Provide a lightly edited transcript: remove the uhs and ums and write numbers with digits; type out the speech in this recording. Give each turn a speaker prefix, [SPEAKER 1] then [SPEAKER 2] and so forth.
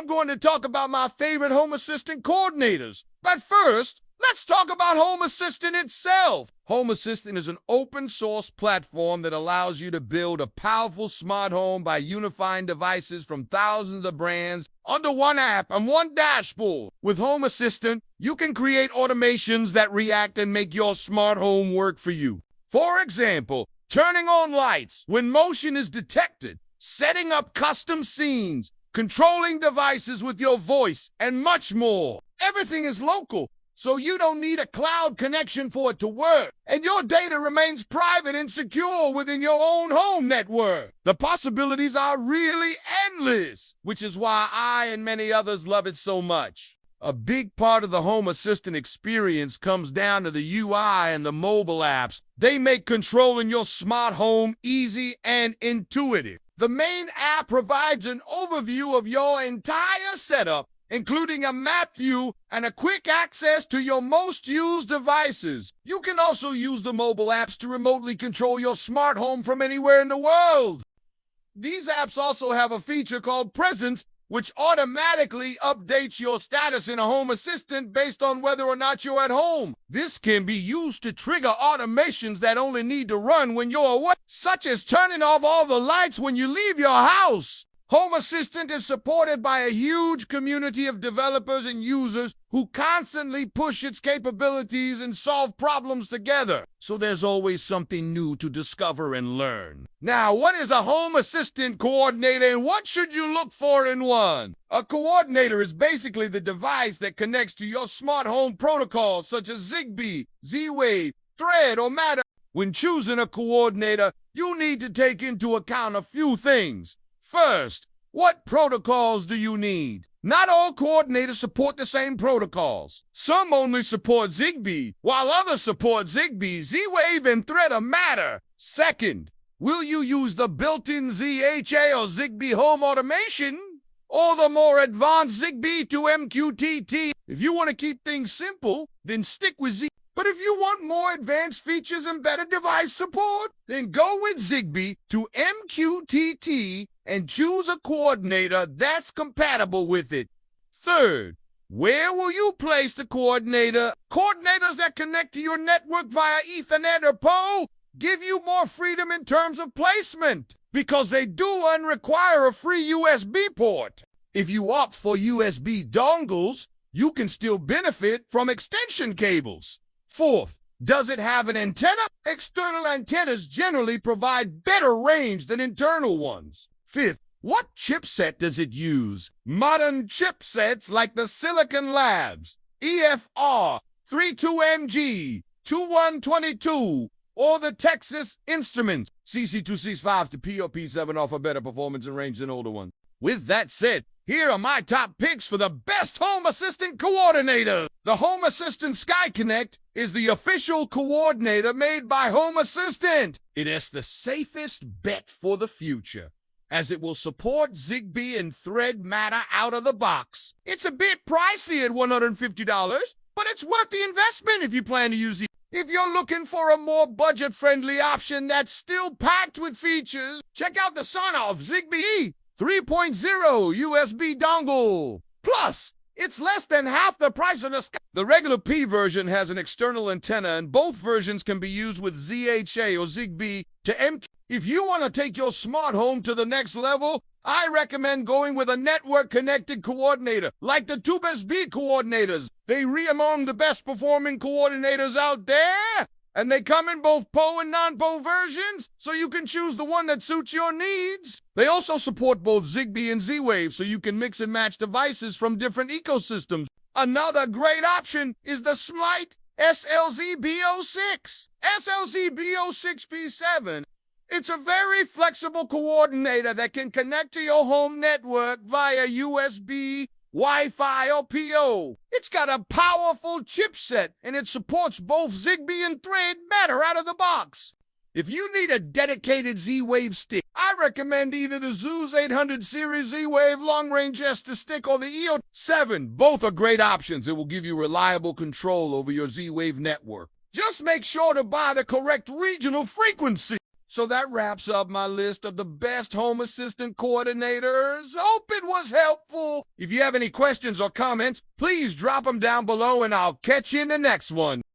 [SPEAKER 1] I'm going to talk about my favorite Home Assistant coordinators. But first, let's talk about Home Assistant itself. Home Assistant is an open source platform that allows you to build a powerful smart home by unifying devices from thousands of brands under one app and one dashboard. With Home Assistant, you can create automations that react and make your smart home work for you. For example, turning on lights when motion is detected, setting up custom scenes, controlling devices with your voice, and much more. Everything is local, so you don't need a cloud connection for it to work, and your data remains private and secure within your own home network. The possibilities are really endless, which is why I and many others love it so much. A big part of the Home Assistant experience comes down to the UI and the mobile apps. They make controlling your smart home easy and intuitive. The main app provides an overview of your entire setup, including a map view and a quick access to your most used devices. You can also use the mobile apps to remotely control your smart home from anywhere in the world. These apps also have a feature called Presence, which automatically updates your status in a Home Assistant based on whether or not you're at home. This can be used to trigger automations that only need to run when you're away, such as turning off all the lights when you leave your house. Home Assistant is supported by a huge community of developers and users who constantly push its capabilities and solve problems together. So there's always something new to discover and learn. Now, what is a Home Assistant coordinator and what should you look for in one? A coordinator is basically the device that connects to your smart home protocols such as Zigbee, Z-Wave, Thread, or Matter. When choosing a coordinator, you need to take into account a few things. First, what protocols do you need? Not all coordinators support the same protocols. Some only support Zigbee, while others support Zigbee, Z-Wave, and Thread or Matter. Second, will you use the built-in ZHA or Zigbee home automation, or the more advanced Zigbee to MQTT? If you want to keep things simple, then stick with Z. But if you want more advanced features and better device support, then go with Zigbee to MQTT and choose a coordinator that's compatible with it. Third, where will you place the coordinator? Coordinators that connect to your network via Ethernet or PoE give you more freedom in terms of placement because they do require a free USB port. If you opt for USB dongles, you can still benefit from extension cables. Fourth, does it have an antenna? External antennas generally provide better range than internal ones. Fifth, what chipset does it use? Modern chipsets like the Silicon Labs, EFR, 32MG, 2122, or the Texas Instruments, CC265 to POP7 offer better performance and range than older ones. With that said, here are my top picks for the best Home Assistant coordinator. The Home Assistant SkyConnect is the official coordinator made by Home Assistant. It is the safest bet for the future, as it will support Zigbee and Thread Matter out of the box. It's a bit pricey at $150, but it's worth the investment if you plan to use it. If you're looking for a more budget-friendly option that's still packed with features, check out the Sonoff Zigbee 3.0 USB dongle. Plus, it's less than half the price of the Sky. The regular P version has an external antenna, and both versions can be used with ZHA or Zigbee to MQ. If you want to take your smart home to the next level, I recommend going with a network-connected coordinator, like the TubeSB coordinators. They are among the best-performing coordinators out there, and they come in both PoE and non-PoE versions, so you can choose the one that suits your needs. They also support both Zigbee and Z-Wave, so you can mix and match devices from different ecosystems. Another great option is the Smite SLZ-B06, SLZ-B06P7. It's a very flexible coordinator that can connect to your home network via USB, Wi-Fi, or PoE. It's got a powerful chipset, and it supports both Zigbee and Thread Matter out of the box. If you need a dedicated Z-Wave stick, I recommend either the Zooz 800 series Z-Wave long-range Ester stick or the EO7. Both are great options. It will give you reliable control over your Z-Wave network. Just make sure to buy the correct regional frequency. So that wraps up my list of the best Home Assistant coordinators. Hope it was helpful. If you have any questions or comments, please drop them down below and I'll catch you in the next one.